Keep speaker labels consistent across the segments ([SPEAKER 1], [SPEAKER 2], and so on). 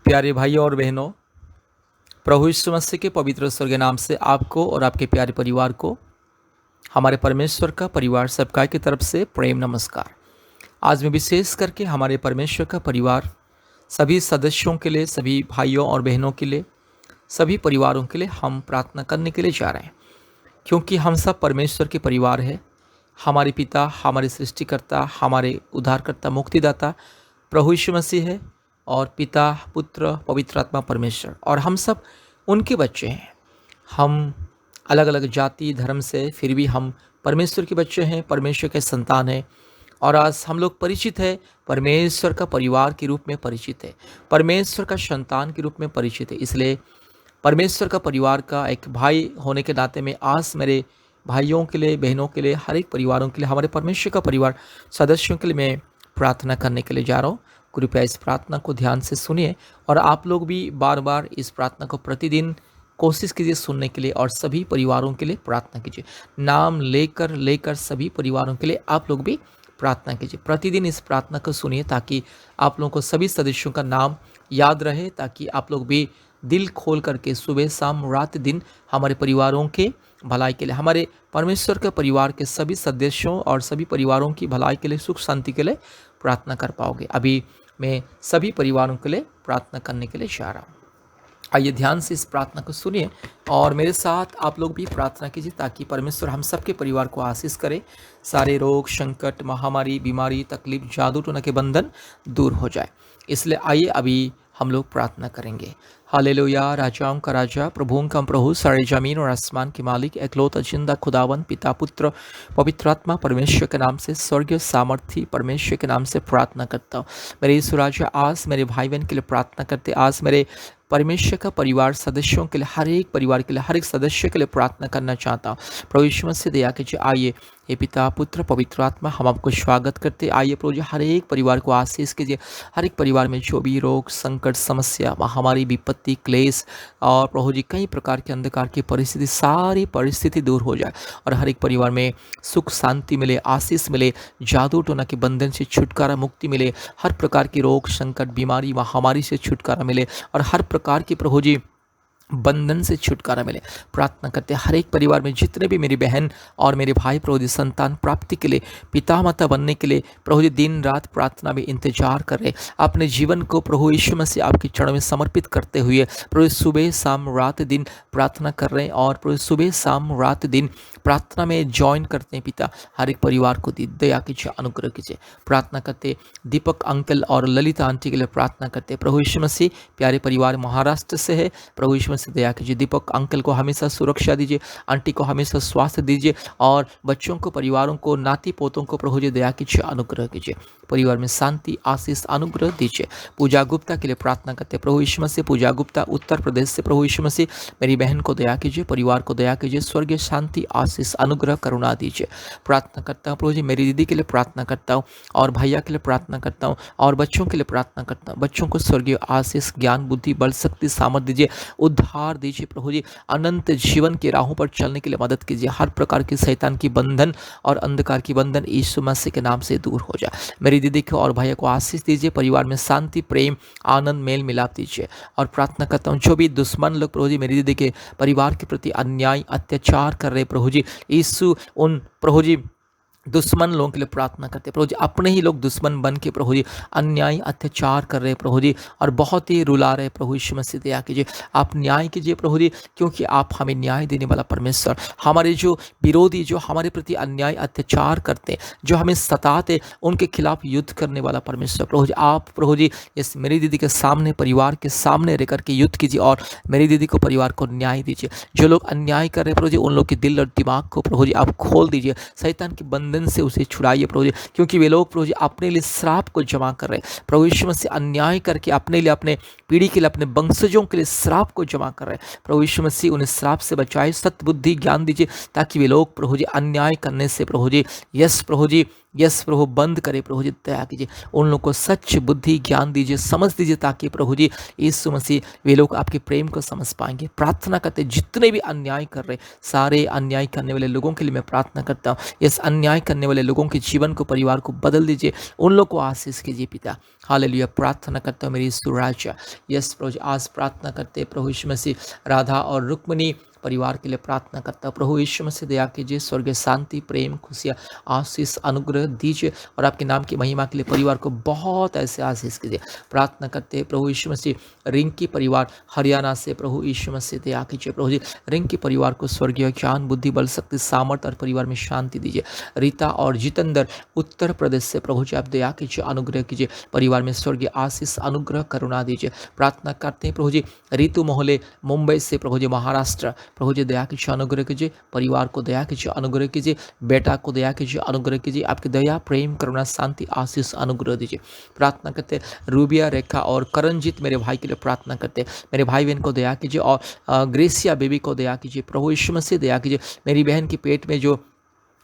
[SPEAKER 1] प्यारे भाइयों और बहनों, प्रभु यीशु मसीह के पवित्र स्वर्गीय नाम से आपको और आपके प्यारे परिवार को हमारे परमेश्वर का परिवार सबका की तरफ से प्रेम नमस्कार। आज मैं विशेष करके हमारे परमेश्वर का परिवार सभी सदस्यों के लिए, सभी भाइयों और बहनों के लिए, सभी परिवारों के लिए हम प्रार्थना करने के लिए जा रहे हैं, क्योंकि हम सब परमेश्वर के परिवार है। हमारे पिता, हमारे सृष्टिकर्ता, हमारे उद्धारकर्ता, मुक्तिदाता प्रभु यीशु मसीह है और पिता, पुत्र, पवित्र आत्मा परमेश्वर, और हम सब उनके बच्चे हैं। हम अलग अलग जाति धर्म से, फिर भी हम परमेश्वर के बच्चे हैं, परमेश्वर के संतान हैं। और आज हम लोग परिचित है, परमेश्वर का परिवार के रूप में परिचित है, परमेश्वर का संतान के रूप में परिचित है। इसलिए परमेश्वर का परिवार का एक भाई होने के नाते में आज मेरे भाइयों के लिए, बहनों के लिए, हर एक परिवारों के लिए, हमारे परमेश्वर का परिवार सदस्यों के लिए मैं प्रार्थना करने के लिए जा रहा हूँ। कृपया इस प्रार्थना को ध्यान से सुनिए और आप लोग भी बार बार इस प्रार्थना को प्रतिदिन कोशिश कीजिए सुनने के लिए, और सभी परिवारों के लिए प्रार्थना कीजिए। नाम लेकर लेकर सभी परिवारों के लिए आप लोग भी प्रार्थना कीजिए। प्रतिदिन इस प्रार्थना को सुनिए ताकि आप लोगों को सभी सदस्यों का नाम याद रहे, ताकि आप लोग भी दिल खोल करके सुबह शाम रात दिन हमारे परिवारों के भलाई के लिए, हमारे परमेश्वर के परिवार के सभी सदस्यों और सभी परिवारों की भलाई के लिए, सुख शांति के लिए प्रार्थना कर पाओगे। अभी मैं सभी परिवारों के लिए प्रार्थना करने के लिए जा रहा हूँ। आइए ध्यान से इस प्रार्थना को सुनिए और मेरे साथ आप लोग भी प्रार्थना कीजिए ताकि परमेश्वर हम सबके परिवार को आशीष करे, सारे रोग, संकट, महामारी, बीमारी, तकलीफ, जादू टोना के बंधन दूर हो जाए। इसलिए आइए अभी हम लोग प्रार्थना करेंगे। हालेलुया। राजाओं का राजा, प्रभुओं का प्रभु, सारे जमीन और आसमान के मालिक, एकलौता जिंदा खुदावन, पिता, पुत्र, पवित्र आत्मा परमेश्वर के नाम से, स्वर्गीय सामर्थी परमेश्वर के नाम से प्रार्थना करता हूँ। मेरे यीशु राजा, आज मेरे भाई बहन के लिए प्रार्थना करते, आज मेरे परमेश्वर का परिवार सदस्यों के लिए, हर एक परिवार के लिए, हर एक सदस्य के लिए प्रार्थना करना चाहता हूँ। प्रभु यीशु मसीह दया कीजिए। आइए हे पिता, पुत्र, पवित्र आत्मा, हम आपको स्वागत करते। आइए प्रभु जी, हर एक परिवार को आशीष कीजिए। हर एक परिवार में जो भी रोग, संकट, समस्या, महामारी, विपत्ति, क्लेश और प्रभु जी कई प्रकार के अंधकार की परिस्थिति, सारी परिस्थिति दूर हो जाए और हर एक परिवार में सुख शांति मिले, आशीष मिले, जादू टोना के बंधन से छुटकारा, मुक्ति मिले, हर प्रकार की रोग, संकट, बीमारी, महामारी से छुटकारा मिले और हर प्रकार की प्रभु जी बंधन से छुटकारा मिले। प्रार्थना करते हर एक परिवार में जितने भी मेरी बहन और मेरे भाई प्रभु जी संतान प्राप्ति के लिए, पिता माता बनने के लिए प्रभु जी दिन रात प्रार्थना में इंतजार कर रहे, अपने जीवन को प्रभु यीशु मसीह आपके चरणों में समर्पित करते हुए प्रभु सुबह शाम रात दिन प्रार्थना कर रहे हैं और प्रभु सुबह शाम रात दिन प्रार्थना में ज्वाइन करते हैं। पिता, हर एक परिवार को दया कीजिए, अनुग्रह कीजिए। प्रार्थना करते दीपक अंकल और ललिता आंटी के लिए प्रार्थना करते प्रभु यीशु मसीह, प्यारे परिवार महाराष्ट्र से है, प्रभु यीशु मसीह दया कीजिए। दीपक अंकल को हमेशा सुरक्षा दीजिए, आंटी को हमेशा स्वास्थ्य दीजिए और बच्चों को, परिवारों को, नाती पोतों को प्रभु जी दया कीजिए, अनुग्रह कीजिए। परिवार में शांति, आशीष, अनुग्रह दीजिए। पूजा गुप्ता के लिए प्रार्थना करते प्रभु यीशु मसीह, पूजा गुप्ता उत्तर प्रदेश से, प्रभु यीशु मसीह मेरी बहन को दया कीजिए, परिवार को दया कीजिए, स्वर्गीय शांति, आशीष, अनुग्रह, करुणा दीजिए। प्रार्थना करता हूँ प्रभु जी, मेरी दीदी के लिए प्रार्थना करता हूँ और भैया के लिए प्रार्थना करता हूँ और बच्चों के लिए प्रार्थना करता हूँ। बच्चों को स्वर्गीय आशीष, ज्ञान, बुद्धि, बल, शक्ति, सामर्थ्य दीजिए, उद्धार दीजिए प्रभु जी। अनंत जीवन की राहों पर चलने के लिए मदद कीजिए। हर प्रकार की शैतान की बंधन और अंधकार की बंधन यीशु मसीह के नाम से दूर हो जाए। मेरी दीदी को और भैया को आशीष दीजिए, परिवार में शांति, प्रेम, आनंद, मेल मिलाप दीजिए। और प्रार्थना करता हूँ जो भी दुश्मन लोग प्रभु जी मेरी दीदी के परिवार के प्रति अन्याय, अत्याचार कर रहे प्रभु जी, यीशु उन प्रभु जी दुश्मन लोगों के लिए प्रार्थना करते प्रभु जी। अपने ही लोग दुश्मन बन के प्रभु जी अन्याय, अत्याचार कर रहे प्रभु जी और बहुत ही रुला रहे प्रभु यीशु मसीह दया कीजिए, आप न्याय कीजिए प्रभु जी, क्योंकि आप हमें न्याय देने वाला परमेश्वर। हमारे जो विरोधी, जो हमारे प्रति अन्याय, अत्याचार करते, जो हमें सताते, उनके खिलाफ युद्ध करने वाला परमेश्वर प्रभु जी, आप प्रभु जी इस मेरी दीदी के सामने, परिवार के सामने रहकर के युद्ध कीजिए और मेरी दीदी को, परिवार को न्याय दीजिए। जो लोग अन्याय कर रहे प्रभु जी, उन लोग के दिल और दिमाग को प्रभु जी आप खोल दीजिए, शैतान के बंधन से उसे छुड़ाइए प्रभु जी, क्योंकि वे लोग प्रभु जी अपने लिए श्राप को जमा कर रहे हैं। प्रभु यीशु मसीह अन्याय करके अपने लिए, अपने पीढ़ी के लिए, अपने वंशजों के लिए श्राप को जमा कर रहे हैं। प्रभु यीशु मसीह उन्हें श्राप से बचाए, सत्य बुद्धि ज्ञान दीजिए ताकि वे लोग प्रभु जी अन्याय करने से प्रभु जी, यस प्रभु जी, यस प्रभु बंद करे प्रभु जी, दया कीजिए। उन लोगों को सच बुद्धि ज्ञान दीजिए, समझ दीजिए, ताकि प्रभु जी यीशु मसीह वे लोग आपके प्रेम को समझ पाएंगे। प्रार्थना करते जितने भी अन्याय कर रहे, सारे अन्याय करने वाले लोगों के लिए मैं प्रार्थना करता हूँ। इस अन्याय करने वाले लोगों के जीवन को, परिवार को बदल दीजिए, उन लोग को आशीष कीजिए पिता। हालेलुया। प्रार्थना करता हूँ मेरी यीशु राजा। यस प्रभु जी, आज प्रार्थना करते प्रभु यीशु मसीह राधा और रुक्मिणी परिवार के लिए प्रार्थना करता हूँ। प्रभु यीशु मसीह दया कीजिए, स्वर्गीय शांति, प्रेम, खुशियाँ, आशीष, अनुग्रह दीजिए और आपके नाम की महिमा के लिए परिवार को बहुत ऐसे आशीष कीजिए। प्रार्थना करते हैं प्रभु यीशु मसीह रिंकी परिवार हरियाणा से, प्रभु यीशु मसीह दया कीजिए। प्रभु जी रिंकी परिवार को स्वर्गीय ज्ञान, बुद्धि, बल, शक्ति, सामर्थ और परिवार में शांति दीजिए। रीता और जितेंद्र उत्तर प्रदेश से, प्रभु जी आप दया कीजिए, अनुग्रह कीजिए, परिवार में स्वर्गीय आशीष, अनुग्रह, करुणा दीजिए। प्रार्थना करते हैं प्रभु जी ऋतु मोहले मुंबई से, प्रभु जी महाराष्ट्र, प्रभु जी दया कीजिए, अनुग्रह कीजिए, परिवार को दया कीजिए, अनुग्रह कीजिए, बेटा को दया कीजिए, अनुग्रह कीजिए, आपकी दया, प्रेम, करुणा, शांति, आशीष, अनुग्रह दीजिए। प्रार्थना करते रूबिया, रेखा और करणजीत मेरे भाई के लिए प्रार्थना करते, मेरे भाई बहन को दया कीजिए और ग्रेसिया बेबी को दया कीजिए। प्रभु यीशु मसीह दया कीजिए, मेरी बहन के पेट में जो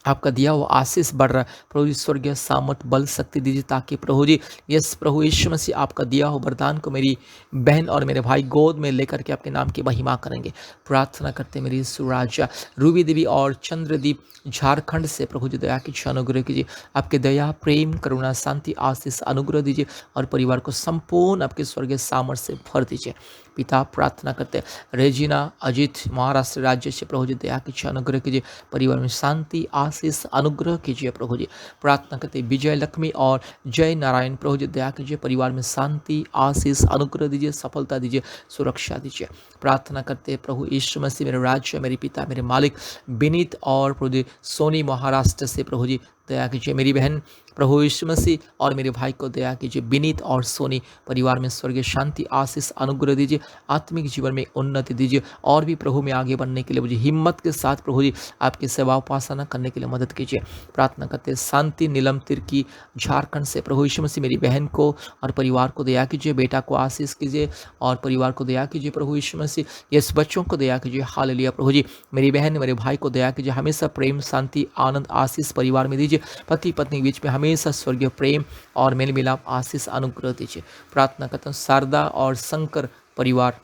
[SPEAKER 1] आपका दिया वो आशीष बढ़ रहा है, प्रभु जी स्वर्गीय सामर्थ, बल, शक्ति दीजिए, ताकि प्रभु जी यस प्रभु यीशु मसीह आपका दिया हो वरदान को मेरी बहन और मेरे भाई गोद में लेकर के आपके नाम की महिमा करेंगे। प्रार्थना करते मेरी यीशु राजा। रूबी देवी और चंद्रदीप झारखंड से, प्रभु जी दया कीजिए, अनुग्रह कीजिए, आपके दया, प्रेम, करुणा, शांति, आशीष, अनुग्रह दीजिए और परिवार को संपूर्ण आपके स्वर्गीय सामर्थ से भर दीजिए। पिता प्रार्थना करते रेजिना अजित महाराष्ट्र राज्य से, प्रभु जी दया कीजिए, अनुग्रह कीजिए, परिवार में शांति, आशीष, अनुग्रह कीजिए। प्रभु जी प्रार्थना करते विजय लक्ष्मी और जय नारायण, प्रभु जी दया कीजिए, परिवार में शांति, आशीष, अनुग्रह दीजिए, सफलता दीजिए, सुरक्षा दीजिए। प्रार्थना करते प्रभु यीशु मसीह मेरे राज्य, मेरे पिता, मेरे मालिक विनीत और प्रभु जी सोनी महाराष्ट्र से, प्रभु जी दया कीजिए, मेरी बहन प्रभु यीशु मसीह और मेरे भाई को दया कीजिए, विनीत और सोनी परिवार में स्वर्गीय शांति, आशीष, अनुग्रह दीजिए, आत्मिक जीवन में उन्नति दीजिए और भी प्रभु में आगे बढ़ने के लिए मुझे हिम्मत के साथ प्रभु जी आपकी सेवा उपासना करने के लिए मदद कीजिए। प्रार्थना करते शांति नीलम तिर्की झारखंड से, प्रभु यीशु मसीह मेरी बहन को और परिवार को दया कीजिए, बेटा को आशीष कीजिए और परिवार को दया कीजिए। प्रभु यीशु मसीह यस बच्चों को दया कीजिए। हालेलुया। प्रभु जी मेरी बहन मेरे भाई को दया कीजिए, हमेशा प्रेम, शांति, आनंद, आशीष परिवार में दीजिए, पति पत्नी के बीच में हमेशा स्वर्गीय प्रेम और मेल मिलाप, आशीष, अनुग्रह दीजिए। प्रार्थना करता हूँ शारदा और शंकर परिवार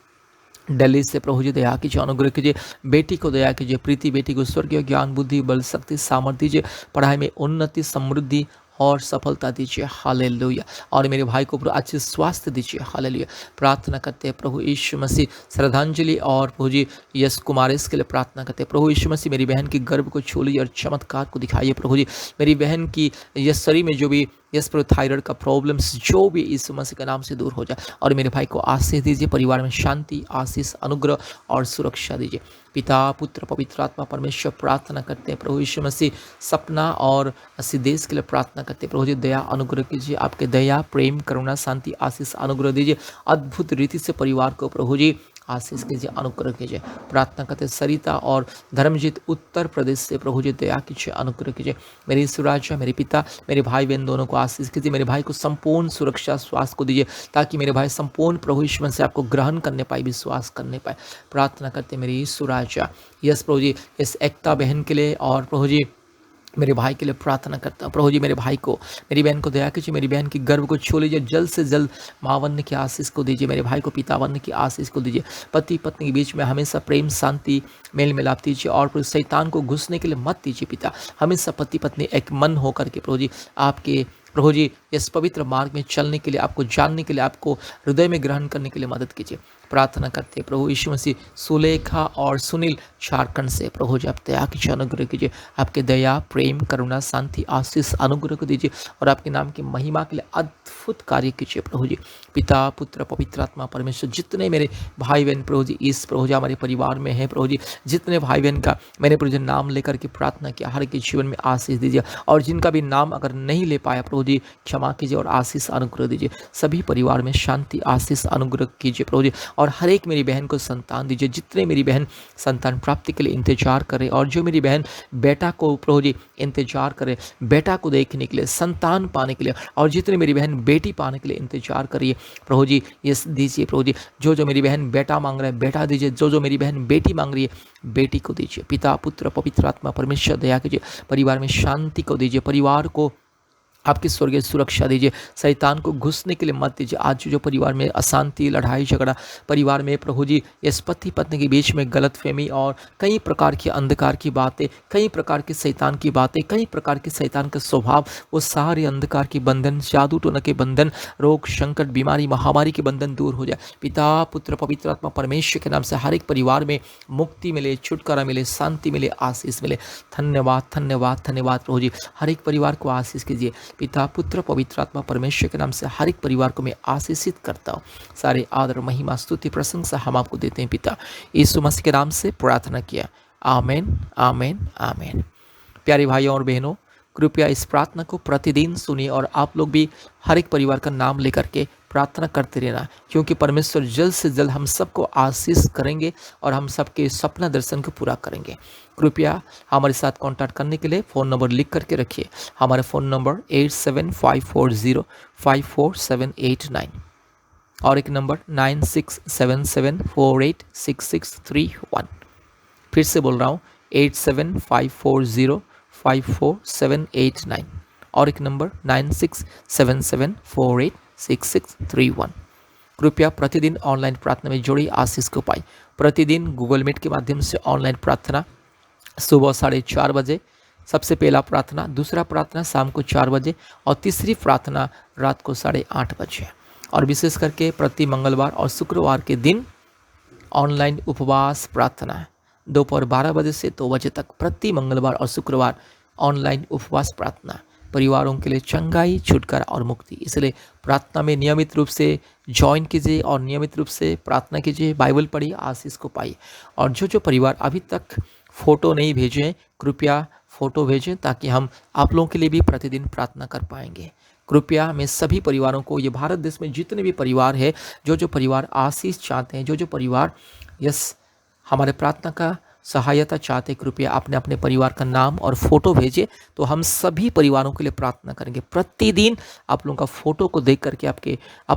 [SPEAKER 1] दिल्ली से, प्रभु जी दया कीजिए, अनुग्रह कीजिए, बेटी को दया कीजिए, प्रीति बेटी को स्वर्गीय ज्ञान, बुद्धि, बल, शक्ति, सामर्थ्य दीजिए, पढ़ाई में उन्नति, समृद्धि और सफलता दीजिए। हालेलुया। और मेरे भाई को अच्छे स्वास्थ्य दीजिए। हालेलुया। प्रार्थना करते हैं प्रभु यीशु मसीह श्रद्धांजलि और प्रभु जी यश कुमारेश के लिए प्रार्थना करते हैं। प्रभु यीशु मसीह मेरी बहन की गर्भ को छू लीजिए और चमत्कार को दिखाइए। प्रभु जी मेरी बहन की यश शरीर में जो भी यस प्रभु थायराइड का प्रॉब्लम्स जो भी यीशु मसीह के नाम से दूर हो जाए और मेरे भाई को आशीष दीजिए, परिवार में शांति, आशीष, अनुग्रह और सुरक्षा दीजिए। पिता, पुत्र, पवित्र आत्मा परमेश्वर प्रार्थना करते हैं प्रभु यीशु मसीह सपना और सिद्धेश के लिए प्रार्थना करते हैं। प्रभु जी दया अनुग्रह कीजिए, आपके दया, प्रेम, करुणा, शांति, आशीष, अनुग्रह दीजिए, अद्भुत रीति से परिवार को प्रभु जी आशीष कीजिए, अनुग्रह कीजिए। प्रार्थना करते सरिता और धर्मजीत उत्तर प्रदेश से, प्रभु जी दया कीजिए, अनुग्रह कीजिए। मेरे सुराजा, मेरे पिता, मेरे भाई बहन दोनों को आशीष कीजिए। मेरे भाई को संपूर्ण सुरक्षा, स्वास्थ्य को दीजिए, ताकि मेरे भाई संपूर्ण प्रभु यीशु से आपको ग्रहण करने पाए, विश्वास करने पाए। प्रार्थना करते मेरे यीशु राजा। यस प्रभु जी इस एकता बहन के लिए और प्रभु जी मेरे भाई के लिए प्रार्थना करता हूँ। प्रभु जी मेरे भाई को, मेरी बहन को दया कीजिए, मेरी बहन की गर्भ को छू लीजिए, जल्द से जल्द मावन्य की आशीष को दीजिए, मेरे भाई को पितावन्य की आशीष को दीजिए, पति पत्नी के बीच में हमेशा प्रेम, शांति, मेल मिलाप दीजिए और शैतान को घुसने के लिए मत दीजिए। पिता हमेशा पति पत्नी एक मन होकर के प्रभु जी आपके प्रभु जी इस पवित्र मार्ग में चलने के लिए, आपको जानने के लिए, आपको हृदय में ग्रहण करने के लिए मदद कीजिए। प्रार्थना करते हैं प्रभु यीशु मसीह सुलेखा और सुनील झारखंड से, प्रभु जी आप दया कीजिए, अनुग्रह कीजिए, आपके दया, प्रेम, करुणा, शांति, आशीष, अनुग्रह को दीजिए और आपके नाम की महिमा के लिए अद्भुत कार्य कीजिए। प्रभु जी पिता, पुत्र, पवित्र आत्मा परमेश्वर, जितने मेरे भाई बहन प्रभु जी इस प्रभु जी हमारे परिवार में है, प्रभु जी जितने भाई बहन का मैंने प्रभु जी नाम लेकर के प्रार्थना किया, हर के जीवन में आशीष दीजिए और जिनका भी नाम अगर नहीं ले पाया प्रभु जी क्षमा कीजिए और आशीष, अनुग्रह दीजिए। सभी परिवार में शांति, आशीष, अनुग्रह कीजिए प्रभु जी और हर एक मेरी बहन को संतान दीजिए। जितने मेरी बहन संतान प्राप्ति के लिए इंतजार करे और जो मेरी बहन बेटा को प्रभु जी इंतजार करे, बेटा को देखने के लिए, संतान पाने के लिए, और जितने मेरी बहन बेटी पाने के लिए इंतजार करिए प्रभु जी ये दीजिए। प्रभु जी जो मेरी बहन बेटा मांग रहा है बेटा दीजिए, जो मेरी बहन बेटी मांग रही है बेटी को दीजिए। पिता, पुत्र, पवित्र आत्मा परमेश्वर दया कीजिए, परिवार में शांति को दीजिए, परिवार को आपकी स्वर्गीय सुरक्षा दीजिए, शैतान को घुसने के लिए मत दीजिए। आज जो परिवार में अशांति, लड़ाई झगड़ा, परिवार में प्रभु जी इस पति पत्नी के बीच में गलतफहमी और कई प्रकार की अंधकार की बातें, कई प्रकार के शैतान की बातें, कई प्रकार के शैतान का स्वभाव, वो सारे अंधकार के बंधन, जादू टोना के बंधन, रोग संकट, बीमारी, महामारी के बंधन दूर हो जाए। पिता पुत्र पवित्र आत्मा परमेश्वर के नाम से हर एक परिवार में मुक्ति मिले, छुटकारा मिले, शांति मिले, आशीष मिले। धन्यवाद धन्यवाद धन्यवाद प्रभु जी, हर एक परिवार को आशीष कीजिए। पिता पुत्र पवित्र आत्मा परमेश्वर के नाम से हर एक परिवार को मैं आशीषित करता हूँ। सारे आदर महिमा स्तुति प्रशंसा हम आपको देते हैं पिता, यीशु मसीह के नाम से प्रार्थना किया, आमीन आमीन आमीन। प्यारे भाइयों और बहनों, कृपया इस प्रार्थना को प्रतिदिन सुनिए और आप लोग भी हर एक परिवार का नाम लेकर के प्रार्थना करते रहना, क्योंकि परमेश्वर जल्द से जल्द हम सबको आशीष करेंगे और हम सबके सपना दर्शन को पूरा करेंगे। कृपया हमारे साथ कांटेक्ट करने के लिए फ़ोन नंबर लिख करके रखिए। हमारा फ़ोन नंबर 8754054789 और एक नंबर 9677486631। फिर से बोल रहा हूँ 8754054789 और एक नंबर 9677486631। कृपया प्रतिदिन ऑनलाइन प्रार्थना में जोड़ी आशीष को पाई। प्रतिदिन गूगल मीट के माध्यम से ऑनलाइन प्रार्थना सुबह 4:30 बजे सबसे पहला प्रार्थना, दूसरा प्रार्थना शाम को 4 बजे और तीसरी प्रार्थना रात को 8:30 बजे। और विशेष करके प्रति मंगलवार और शुक्रवार के दिन ऑनलाइन उपवास प्रार्थना दोपहर 12 बजे से 2 बजे तक, प्रति मंगलवार और शुक्रवार ऑनलाइन उपवास प्रार्थना परिवारों के लिए चंगाई, छुटकारा और मुक्ति। इसलिए प्रार्थना में नियमित रूप से ज्वाइन कीजिए और नियमित रूप से प्रार्थना कीजिए, बाइबल पढ़िए, आशीष को पाइए। और जो परिवार अभी तक फ़ोटो नहीं भेजे हैं, कृपया फ़ोटो भेजें ताकि हम आप लोगों के लिए भी प्रतिदिन प्रार्थना कर पाएंगे। कृपया मैं सभी परिवारों को, ये भारत देश में जितने भी परिवार है, जो परिवार आशीष चाहते हैं, जो परिवार हमारे प्रार्थना का सहायता चाहते, कृपया अपने अपने परिवार का नाम और फोटो भेजिए, तो हम सभी परिवारों के लिए प्रार्थना करेंगे। प्रतिदिन आप लोगों का फोटो को देख करके आप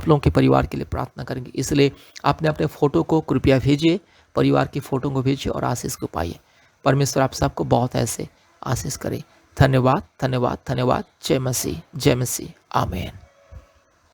[SPEAKER 1] लोगों के परिवार के लिए प्रार्थना करेंगे। इसलिए अपने अपने फोटो को कृपया भेजिए, परिवार की फोटो को भेजिए और आशीष को पाइए। परमेश्वर आप सबको बहुत ऐसे आशीष करे। धन्यवाद धन्यवाद धन्यवाद। जय मसीह, आमीन।